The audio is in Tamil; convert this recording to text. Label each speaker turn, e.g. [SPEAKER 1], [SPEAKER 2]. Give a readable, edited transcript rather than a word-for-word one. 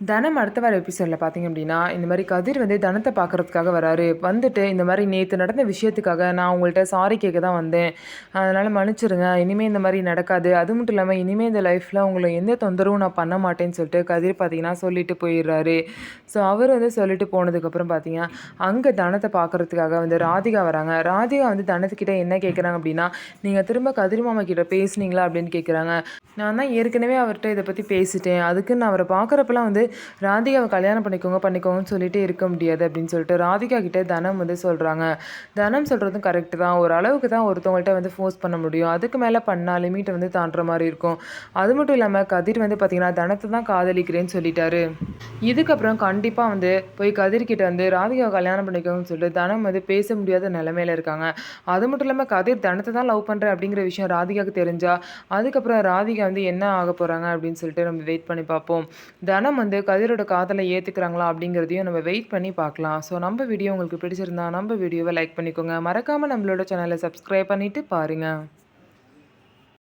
[SPEAKER 1] தனம் அடுத்த வார எபிசோடில் பார்த்தீங்க அப்படின்னா, இந்த மாரி கதிர் வந்து தனத்த பார்க்கறதுக்காக வராரு. வந்துட்டு இந்த மாரி நேத்து நடந்த விஷயத்துக்காக நான் உங்கள்ட்ட சாரி கேட்க தான் வந்தேன். அதனால மன்னிச்சுருங்க. இனிமே இந்த மாரி நடக்காது. அது மட்டும் இல்லாம இனிமே இந்த லைஃப்ல உங்கள எந்த தொந்தரவும் நான் பண்ண மாட்டேன்னு சொல்லிட்டு கதிர் பார்த்தீங்கன்னா சொல்லிட்டு போயிடுறாரு. ஸோ அவர் வந்து சொல்லிட்டு போனதுக்கப்புறம் பார்த்தீங்கன்னா, அங்க தனத்த பார்க்கறதுக்காக வந்து ராதிகா வராங்க. ராதிகா வந்து தனத்துக்கிட்ட என்ன கேட்குறாங்க அப்படின்னா, "நீங்க திரும்ப கதிர் மாமா கிட்ட பேசுனீங்களா?" அப்படின்னு கேட்குறாங்க. நான் தான் ஏற்கனவே அவர்ட்ட இத பத்தி பேசிட்டேன். அதுக்கு நான் அவர பார்க்குறப்பலாம் வந்து ராதிகாவ கல்யாணம் பண்ணிக்கோங்க, பண்ணிக்கோங்கன்னு சொல்லிட்டே இருக்க முடியாது அப்படின்னு சொல்லிட்டு ராதிகா கிட்ட தனம் வந்து சொல்றாங்க. தனம் சொல்றதும் கரெக்ட் தான். ஒரு அளவுக்கு தான் ஒருத்தவங்கள்ட்ட வந்து ஃபோர்ஸ் பண்ண முடியும். அதுக்கு மேல பண்ணா லிமிட் வந்து தாண்டுற மாரி இருக்கும். அது மட்டும் இல்லாம கதிர் வந்து பார்த்தீங்கன்னா, தனத்த தான் காதலிக்கிறேன்னு சொல்லிட்டாரு. இதுக்கப்புறம் கண்டிப்பா வந்து போய் கதிர்கிட்ட வந்து ராதிகாவ கல்யாணம் பண்ணிக்கோங்கன்னு சொல்லிட்டு தனம் வந்து பேச முடியாத நிலைமையில இருக்காங்க. அது மட்டும் இல்லாம கதிர் தனத்த தான் லவ் பண்றேன் அப்படிங்கிற விஷயம் ராதிகாவுக்கு தெரிஞ்சா, அதுக்கப்புறம் ராதிகா வந்து என்ன ஆக போறாங்க அப்படின்னு சொல்லிட்டு நம்ம வெயிட் பண்ணி பார்ப்போம். தனம் வந்து கதிரோட காதலை ஏத்துக்கிறாங்களா அப்படிங்கிறதையும் நம்ம வெயிட் பண்ணி பார்க்கலாம். ஸோ நம்ம வீடியோ உங்களுக்கு பிடிச்சிருந்தா நம்ம வீடியோவை லைக் பண்ணிக்கோங்க. மறக்காம நம்மளோட சேனலை சப்ஸ்கிரைப் பண்ணிட்டு பாருங்க.